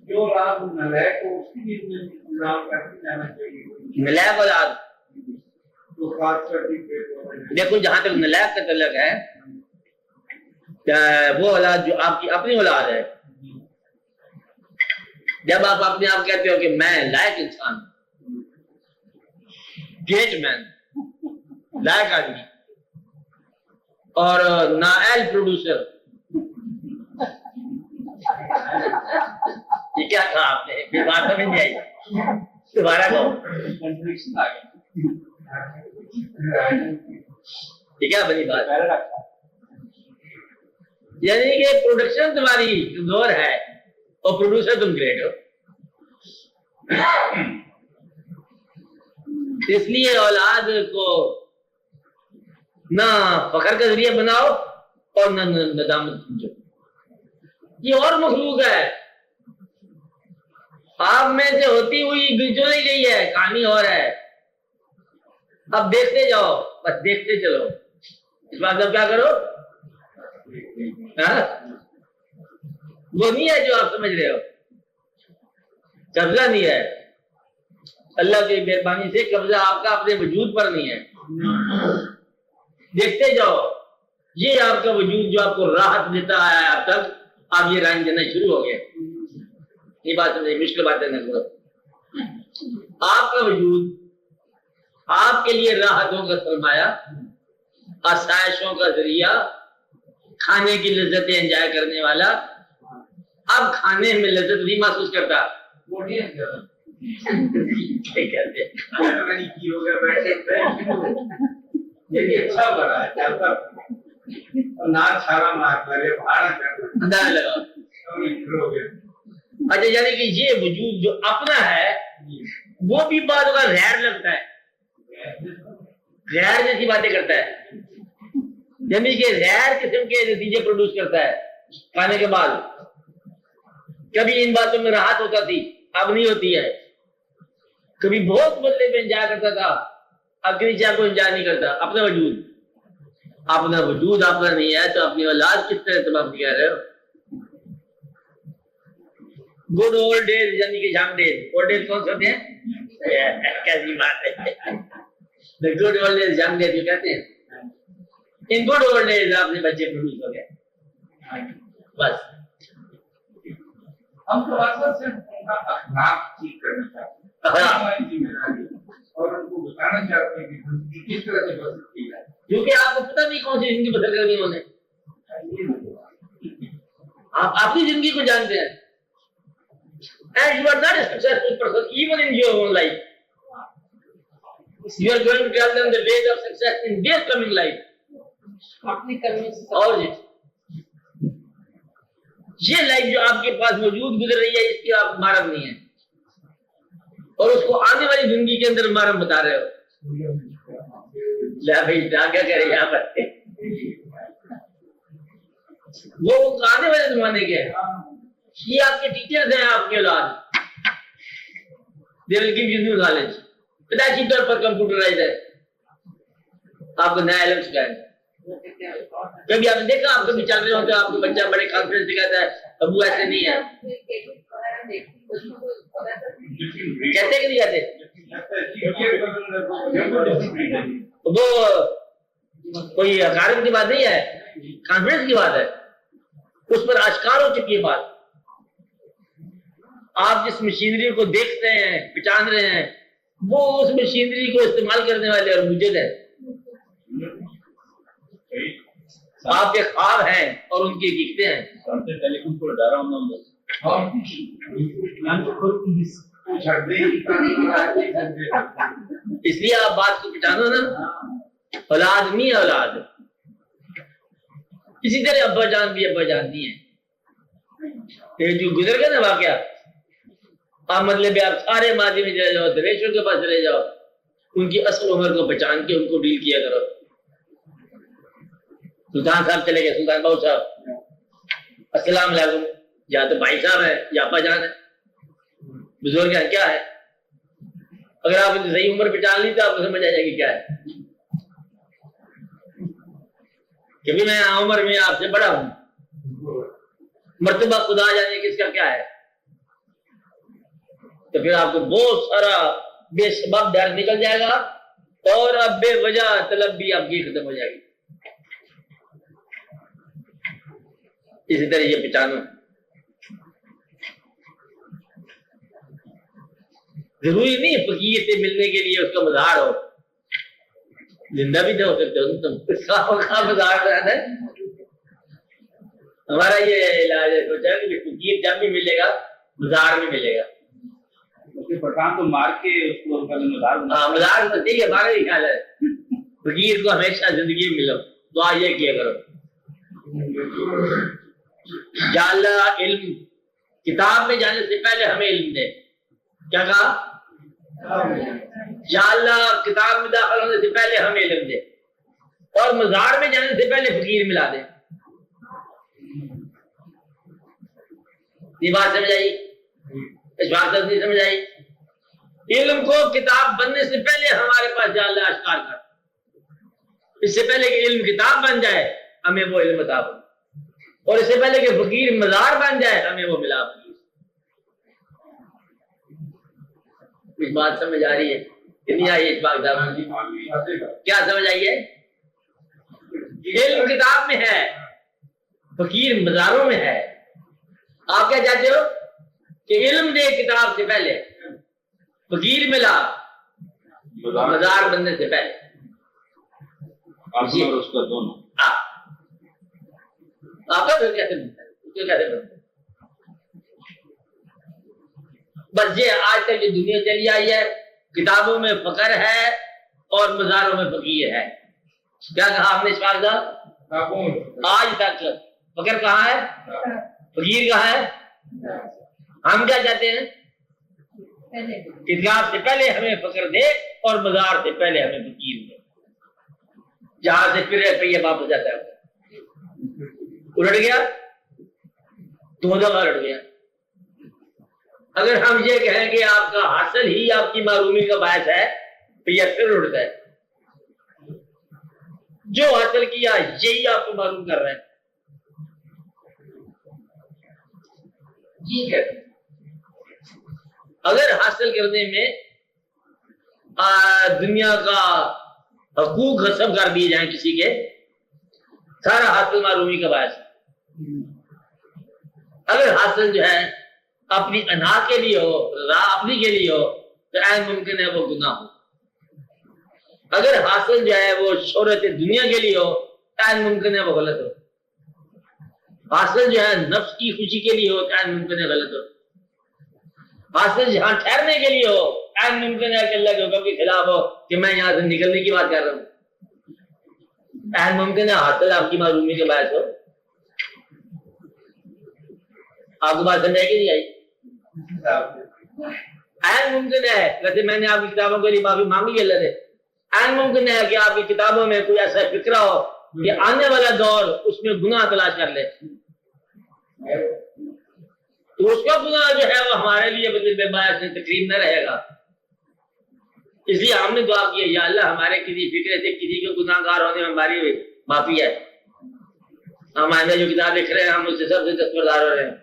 جو رات نلائق کو اس کی انتظام کرتے جانا چاہیے، نلائق اولاد تو خاص کر کے دیکھو جہاں تک نلائق کا تعلق ہے، وہ اولاد جو آپ کی اپنی اولاد ہے، جب آپ اپنے آپ کہتے ہو کہ میں لائق انسان، گریٹ مین، لائق آدمی اور نااہل پروڈیوسر، یہ کیا کہا آپ نے؟ یہ بات سمجھ نہیں آئی، دوبارہ کہو، کنٹریکشن آ گیا، یہ کیا بنی بات؟ یعنی کہ پروڈکشن تمہاری کمزور ہے اور پروڈیوسر تم گریٹ ہو، اس لیے اولاد کو نہ فخر کا ذریعہ بناؤ اور نہ ندامت سمجھو، یہ اور مخلوق ہے، آپ میں سے ہوتی ہوئی چلی گئی ہے، کہانی اور ہے، اب دیکھتے جاؤ، بس دیکھتے چلو، اس بات اب کیا کرو، ہاں؟ وہ نہیں ہے جو آپ سمجھ رہے ہو، قبضہ نہیں ہے، اللہ کی مہربانی سے قبضہ آپ کا اپنے وجود پر نہیں ہے، دیکھتے جاؤ، یہ آپ کا وجود جو آپ کو راحت دیتا ہے اب تک، آپ یہ رنج دینا شروع ہو گئے، یہ بات سمجھے، مشکل باتیں نہ کرو، آپ کا وجود آپ کے لیے راحتوں کا سرمایہ، آسائشوں کا ذریعہ، کھانے کی لذتیں انجوائے کرنے والا، اب کھانے میں لذت نہیں محسوس کرتا، اچھا بنا ہے چلتا نہ چھالا مارتا ہے بھاڑا کرتا اندازہ لگاؤ۔ اچھا، یعنی کہ یہ وجود جو اپنا ہے وہ بھی بعض اوقات غیر لگتا ہے، غیر جیسی باتیں کرتا ہے، یعنی کہ غیر قسم کے نتیجے پروڈیوس کرتا ہے کھانے کے بعد، کبھی ان باتوں میں راحت ہوتا تھی، اب نہیں ہوتی ہے، کبھی بہت بدلے میں انجوائے کرتا تھا، اب کسی چیز کو انجوائے نہیں کرتا، اپنا وجود اپنا نہیں ہے تو اپنی اولاد کس طرح تباہ کر رہے ہو؟ گڈ اولڈ ڈیز یعنی کہ ینگ ڈیز، اولڈ ڈیز کون سے ہوتے ہیں؟ کیسی بات ہے، good old days young days جو کہتے ہیں، ان گڈ اولڈ ڈیز آپ نے بچے پروڈیوس ہو گئے، بس ہم تو اصل سے ان کا اخلاق ٹھیک کرنا چاہتے ہیں، ہماری ذمہ داری اور ان کو بتانا چاہتے ہیں کہ زندگی کس طرح سے بسر کی جائے، کیونکہ آپ کو پتہ نہیں کون سی زندگی بسر کرنی ہے انہیں، آپ اپنی زندگی کو جانتے ہیں، and you are not a successful person even in your own life, you are going to tell them the ways of success in their coming life، اور یہ لائف جو آپ کے پاس موجود گزر رہی ہے اس کی آپ محرم نہیں ہے، اور اس کو آنے والی زندگی کے اندر محرم بتا رہے ہو، لا بھائی کیا کرے یہاں پر، وہ آنے والے زمانے کے ہیں، یہ آپ کے ٹیچرز ہیں، آپ کے اولاد، they will give you new knowledge، پیدائشی طور پر کمپیوٹرائز ہے، آپ کو نیا علم سکھائیں، کبھی آپ نے دیکھا آپ کبھی چل رہے ہوتے آپ کو بچہ بڑے کانفیڈنس دکھاتا ہے، ابو ایسے نہیں ہے، کہتے کہ نہیں کہتے، وہ کوئی حقارت کی بات نہیں ہے، کانفیڈنس کی بات ہے، اس پر آشکار ہو چکی ہے بات، آپ جس مشینری کو دیکھتے ہیں پہچان رہے ہیں وہ اس مشینری کو استعمال کرنے والے اور مجد ہیں، آپ کے خواب ہیں اور ان کی حقیقتیں ہیں، اس لیے آپ بات کو پہچانو نا، اولاد نہیں ہے اولاد، اسی طرح ابا جان بھی ابا جانتی ہیں، جو گزر گئے نا واقعہ، آپ مطلب آپ سارے ماضی میں چلے جاؤ، درویشوں کے پاس چلے جاؤ، ان کی اصل عمر کو پہچان کے ان کو ڈیل کیا کرو، سلطان صاحب چلے گئے، سلطان بہو صاحب، السلام علیکم، یا تو بھائی صاحب ہے یا ابا جان ہے، بزرگ ہیں کیا ہے، اگر آپ ان صحیح عمر پہچان لی تو آپ کو سمجھ آ جائے گی کیا ہے، کہ بھی میں عمر میں آپ سے بڑا ہوں، مرتبہ خدا جانے کس کا کیا ہے، تو پھر آپ کو بہت سارا بے سبب ڈر نکل جائے گا، اور اب بے وجہ طلب بھی آپ کی ختم ہو جائے گی، اسی طرح یہ پہچانو، ضروری نہیں فقیر سے ملنے کے لیے اس کا مزار ہو، زندہ بھی تو ہو سکتے ہو تم، اس کا مزار ہے، ہمارا یہ علاج ہے، سوچا کہ فقیر جب بھی ملے گا مزار میں ملے گا، پٹھان تو مار کے اس کو مزار تو ٹھیک ہے، ہمارا بھی خیال ہے، فقیر کو ہمیشہ زندگی میں ملو، دعا یہ کیا کرو، یا اللہ علم کتاب میں جانے سے پہلے ہمیں علم دے، کیا کہا، یا اللہ کتاب میں داخل ہونے سے پہلے ہمیں علم دے، اور مزار میں جانے سے پہلے فقیر ملا دے، یہ بات سمجھ آئی، اشفاق صاحب نہیں سمجھ آئی؟ علم کو کتاب بننے سے پہلے ہمارے پاس جا اللہ اشکار کر، اس سے پہلے کہ علم کتاب بن جائے ہمیں وہ علم عطا ہو، اور اس سے پہلے کہ فقیر مزار بن جائے ہمیں وہ ملا فقیر۔ کچھ بات سمجھ آ رہی ہے کہ نہیں آئی اشفاق صاحب؟ کیا سمجھ آئی ہے؟ علم کتاب میں ہے، فقیر مزاروں میں ہے۔ آپ کیا چاہتے ہو کہ علم دے کتاب سے پہلے، فقیر ملا مزار بننے سے پہلے، اور اس کا دونوں آپ کا کیسے بنتا ہے؟ اس کو کیسے بنتا ہے؟ بس یہ آج تک جو دنیا چلی آئی ہے، کتابوں میں فقر ہے اور مزاروں میں فقیر ہے۔ کیا کہا آپ نے اشفاق صاحب؟ آج تک فقر کہاں ہے، فقیر کہاں ہے؟ ہم کیا چاہتے ہیں؟ کتاب سے پہلے ہمیں فقر دے اور مزار سے پہلے ہمیں فقیر دے۔ جہاں سے پھر روپیہ واپس جاتا ہے الٹ گیا، دو دفعہ الٹ گیا۔ اگر ہم یہ کہیں کہ آپ کا حاصل ہی آپ کی معرومی کا باعث ہے تو یہ پھر اٹھتا ہے۔ جو حاصل کیا یہی آپ کو معلوم کر رہے ہیں۔ ٹھیک ہے، اگر حاصل کرنے میں دنیا کا حقوق غصب کر دیے جائیں کسی کے، سارا حاصل معلومی کا باعث ہے۔ اگر حاصل جو ہے اپنی انا کے لیے ہو، رضا اپنی کے لیے ہو، تو عین ممکن ہے وہ گناہ ہو۔ اگر حاصل جو ہے وہ شہرت دنیا کے لیے ہو، عین ممکن ہے وہ غلط ہو۔ حاصل جو ہے نفس کی خوشی کے لیے ہو، عین ممکن ہے غلط ہو۔ حاصل جہاں ٹھہرنے کے لیے ہو، عین ممکن ہے کہ اللہ کے حکم کے خلاف ہو کہ میں یہاں سے نکلنے کی بات کر رہا ہوں۔ عین ممکن ہے حاصل آپ کی معلومی کے باعث ہو۔ آپ کو بات سمجھ آئی کہ نہیں آئی؟ عین ممکن ہے، ویسے میں نے آپ کی کتابوں کے لیے معافی مانگ لی اللہ سے، عین ممکن ہے کہ آپ کی کتابوں میں کوئی ایسا فکرہ ہو کہ آنے والا دور اس میں گناہ تلاش کر لے، تو اس کا گناہ جو ہے وہ ہمارے لیے بے باعث تقریب نہ رہے گا۔ اس لیے ہم نے دعا کی، یا اللہ ہمارے کسی فکرے سے کسی کے گناہ گار ہونے میں ہماری معافی ہے۔ ہم آئندہ جو کتاب لکھ رہے ہیں ہم اس سے سب سے دستبردار ہو رہے ہیں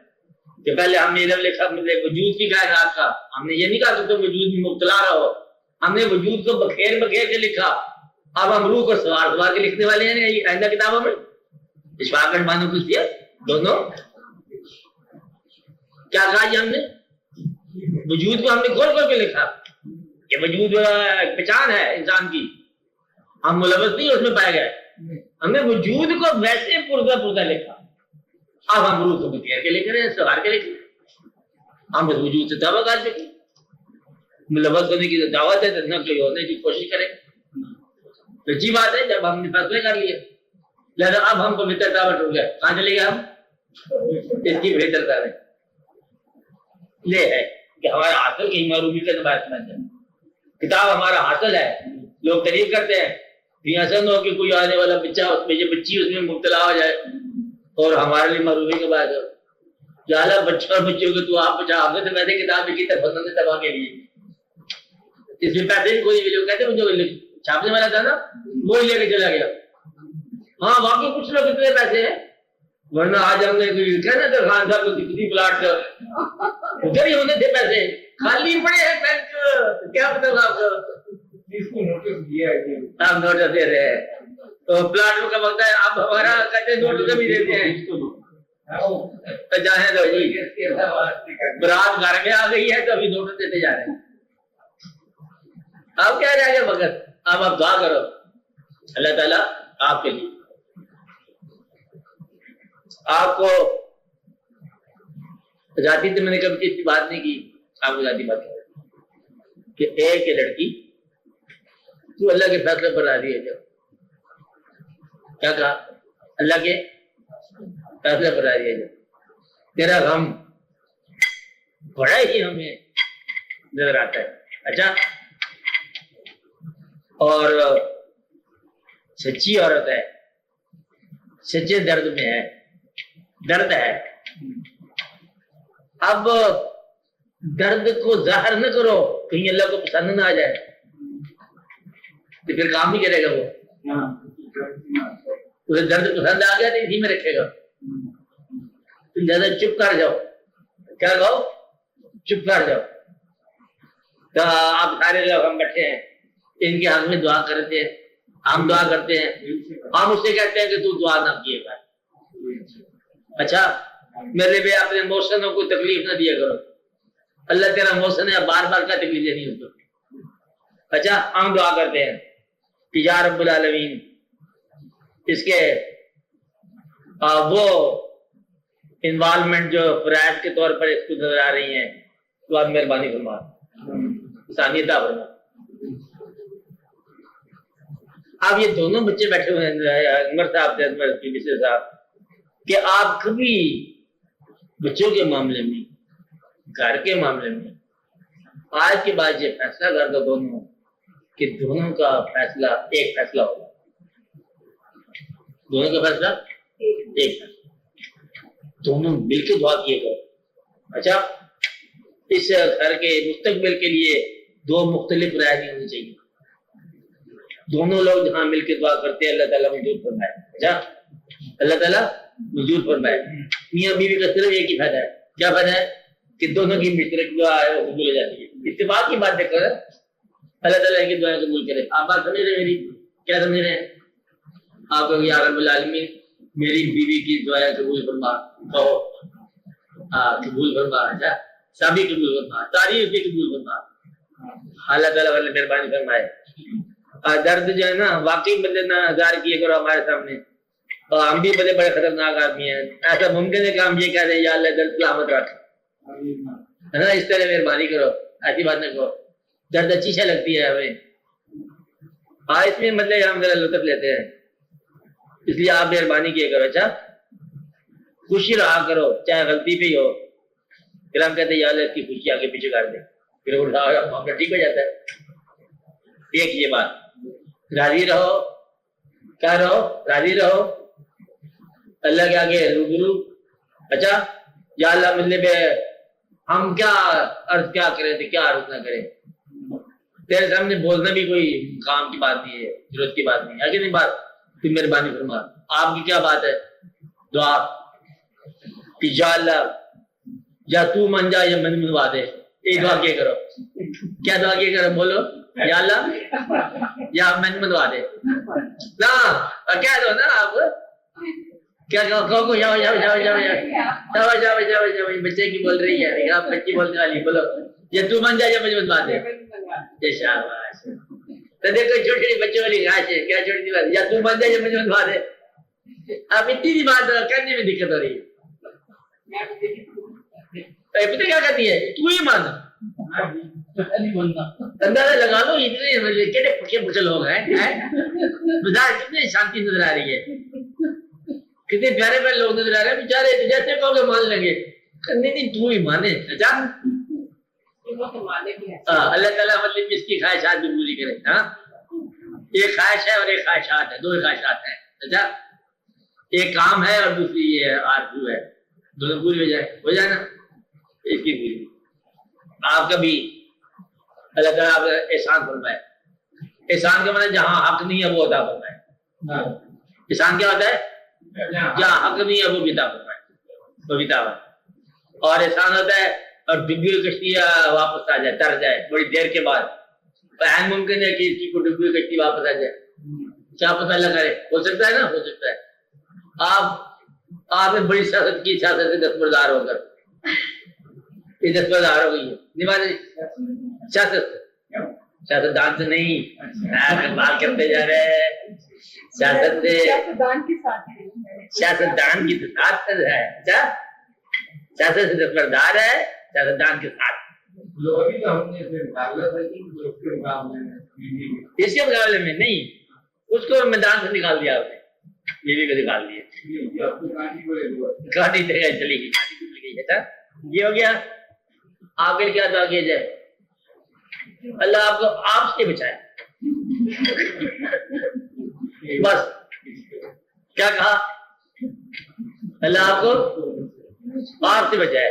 کہ پہلے ہم نے علم لکھا وجود کی کائنات کا، ہم نے یہ نہیں کہا کہ تم وجود میں مبتلا رہو، ہم نے وجود کو بکھیر بکھیر کے لکھا۔ اب ہم روح کو سوار سوار کے لکھنے والے ہیں آئندہ کتابوں میں، اشفاق مانو کچھ دیا دونوں۔ کیا کہا یہ ہم نے؟ وجود کو ہم نے کھول کھول کے لکھا کہ وجود پہچان ہے انسان کی، ہم ملوث نہیں اس میں پائے گئے، ہم نے وجود کو ویسے پردہ پردہ لکھا۔ اب ہم روح کو بکھیر کے لکھ رہے ہیں، سوار کے لکھ رہے ہیں۔ ہم اس وجود سے دعویٰ کر چکے، ملوث ہونے کی دعوت ہے تو نہ کوئی ہونے کی کوشش کریں، تو اچھی بات ہے جب ہم نے فیصلے کر لیے۔ لہذا اب ہم کو بہتر دعوت ہو گیا، کہاں چلے گئے ہم؟ اس کی بہتر کر رہے ہیں۔ یہ ہے کہ ہمارا حاصل کی معرومی کا باعث بن جائے۔ کتاب ہمارا حاصل ہے، لوگ تعریف کرتے ہیں، یہ ایسا نہ ہو کہ کوئی آنے والا بچہ اس میں بچی اس میں مبتلا ہو جائے اور ہمارے لیے معرومی کا باعث ہو۔ جالا بچوں اور بچوں کو تو آپ بچا، آپ نے تو ویسے کتاب لکھی تفضل تباہ کے لیے، اس میں پیسے کوئی بھی لوگ کہتے ہیں جو چھاپنے والا تھا نا وہی لے کے چلا گیا۔ ہاں واقعی کچھ لوگ اتنے پیسے ہیں، ورنہ آج ہم نے کہنا تھا خان صاحب کو کسی پلاٹ ادھر ہی ہونے تھے پیسے، خالی پڑے ہیں بینک، کیا پتا آپ کو نوٹس دیا ہے، آپ نوٹس دے رہے ہیں تو پلاٹ کا وقت ہے، آپ ہمارا کہتے ہیں نوٹس بھی دیتے ہیں تو جانے دو جی، برات گھر میں آ گئی ہے تو ابھی نوٹس دیتے جا رہے ہیں۔ آپ کیا رہ گئے وقت، اب آپ دعا کرو اللہ تعالیٰ آپ کے لیے آپ کو ذاتی تو میں نے کبھی اس کی بات نہیں کی، آپ کو ذاتی بات کہ ایک لڑکی تو اللہ کے فیصلے پر راضی ہے، جب کیا کہا اللہ کے فیصلے پر راضی ہے، جب تیرا غم بڑا ہی ہمیں نظر آتا ہے۔ اچھا، اور سچی عورت ہے، سچے درد میں ہے، درد ہے۔ اب درد کو ظاہر نہ کرو کہیں اللہ کو پسند نہ آ جائے، تو پھر کام نہیں کرے گا وہ. اسے درد پسند آ گیا تو اسی میں رکھے گا. تم زیادہ چپ کر جاؤ. کیا کہو؟ چپ کر جاؤ. تو آپ سارے لوگ ہم بیٹھے ہیں ان کے حق میں دعا کرتے ہیں، ہم دعا کرتے ہیں، ہم اس سے کہتے ہیں کہ تو دعا نہ کیے گا. اچھا میرے بھی اپنے محسنوں کو تکلیف نہ دیا کرو. اللہ تیرا محسن ہے، بار بار کا تکلیف دینی اس کو. اچھا ہم دعا کرتے ہیں کہ یا رب العالمین اس کے وہ انوالومنٹ جو فرائض کے طور پر اس کو نظر آ رہی ہیں تو آپ مہربانی فرما، انسانیت فرما. آپ یہ دونوں بچے بیٹھے ہوئے ہیں عمر صاحب سے مصر صاحب، کہ آپ کبھی بچوں کے معاملے میں، گھر کے معاملے میں آج کے بعد یہ فیصلہ کر دو دونوں کہ دونوں کا فیصلہ ایک فیصلہ ہوگا. دونوں کا فیصلہ ایک فیصلہ، دونوں مل کے دعا کیے کرو. اچھا اس گھر کے مستقبل کے لیے دو مختلف رائے نہیں ہونی چاہیے. دونوں لوگ جہاں مل کے دعا کرتے ہیں اللہ تعالیٰ منظور فرمائے. اچھا اللہ تعالیٰ منظور فرمائے. میاں بیوی کا صرف ایک ہی فائدہ ہے. کیا فائدہ ہے؟ کہ دونوں کی مشترک دعا ہے وہ قبول ہو جاتی ہے. اتفاق کی بات کر اللہ تعالیٰ کی دعائیں قبول کرے. آپ بات سمجھ رہے ہیں میری؟ کیا سمجھ رہے ہیں آپ کو؟ یا رب العالمین میری بیوی کی دعائیں قبول فرما. کہو قبول فرما. اچھا سبھی قبول فرما، تعریف بھی قبول فرما. اللہ تعالیٰ والے مہربانی فرمائے. درد جو ہے نا واقعی بندے نہ ظاہر کیے کرو ہمارے سامنے. اور ہم بھی بڑے بڑے خطرناک آدمی ہیں. ایسا ممکن ہے کہ ہم یہ کہہ رہے ہیں یا اللہ درد سلامت رکھ، ہے نا. اس طرح مہربانی کرو، ایسی بات نہ کہو. درد اچھی سے لگتی ہے ہمیں. اس میں مطلب ہم ذرا لطف لیتے ہیں، اس لیے آپ مہربانی کیے کرو. اچھا خوشی رہا کرو چاہے غلطی پہ ہی ہو. پھر ہم کہتے ہیں یا اللہ اس کی خوشی آگے پیچھے کر دے، پھر معاملہ ٹھیک ہو جاتا ہے. ایک یہ بات، راضی رہو. کیا رہو؟ راضی رہو اللہ کے آگے روبرو. اچھا یا اللہ مطلب ہم کیا عرض کیا کریں تو کیا عرض نہ کریں. تیرے سامنے بولنا بھی کوئی کام کی بات نہیں ہے، ضرورت کی بات نہیں ہے کہ نہیں بات. تو مہربانی فرما. آپ کی کیا بات ہے؟ دعا کہ یا اللہ یا تو من جا یا من منوا دے. یہ دعا کیا کرو. کیا دعا کیا کرو؟ بولو یا اللہ یا من منوا دے نا. کیا دو نا آپ کیا کہو جاؤ جاؤ جاؤ جاؤ جاؤ جاؤ جاؤ جاؤ. بچے کی بول رہی ہے آپ بچی بولنے والی. بولو یا تو من جا یا مجھے منوا دے. شاباش. تو دیکھو چھوٹی چھوٹی بچوں والی خواہش ہے. کیا چھوٹی سی بات؟ یا تو من جا یا مجھے منوا دے. اب اتنی سی بات کرنے میں دقت ہو رہی ہے. پتہ کیا کہتی ہے؟ تو ہی مان. اندازہ لگا لو اتنے کتنے پکے پکے لوگ ہیں. کتنے شانتی نظر آ رہی ہے، کتنے پیارے پیارے لوگ نظر آ رہے ہیں. بیچارے جیسے کہو گے مان لیں گے. نہیں تو ہی مانے. اچھا اللہ تعالیٰ مطلب اس کی خواہشات بھی پوری کرے. ہاں ایک خواہش ہے اور ایک خواہشات ہے، دو خواہشات ہیں. اچھا ایک کام ہے اور دوسری یہ آرزو ہے. دونوں پوری ہو جائے، ہو جائے نا. اس کی پوری آپ کا بھی اللہ تعالیٰ آپ احسان فرمائے. احسان کا مطلب جہاں حق نہیں ہے وہ عطا فرمائے. احسان کیا ہوتا ہے؟ جہاں حق نہیں ہے وہ بھی عطا فرمائے، وہ بھی عطا فرمائے. اور احسان ہوتا ہے اور ڈبی ہوئی کشتی واپس آ جائے، تر جائے بڑی دیر کے بعد. عین ممکن ہے کہ اس کی کو ڈبی ہوئی کشتی واپس آ جائے. کیا پتہ اللہ کرے، ہو سکتا ہے نا، ہو سکتا ہے. آپ نے بڑی سیاست کی، سیاست سے دستبردار ہو کر یہ دستبردار ہو گئی ہے. سیاست دان سے نہیں، بات کرتے جا رہے ہیں. سیاست سے سیاست دان کی ساتھ ہے. اچھا سیاست سے دستبردار ہے، سیاست دان کے ساتھ. اس کے مقابلے میں نہیں، اس کو میدان سے نکال دیا آپ نے، بیوی کو نکال دیا. گاڑی چلی گئی. اچھا یہ ہو گیا. آپ کے کیا دعا کیا جائے؟ اللہ آپ کو آپ سے بچائے. بس کیا کہا؟ اللہ آپ کو آپ سے بچائے.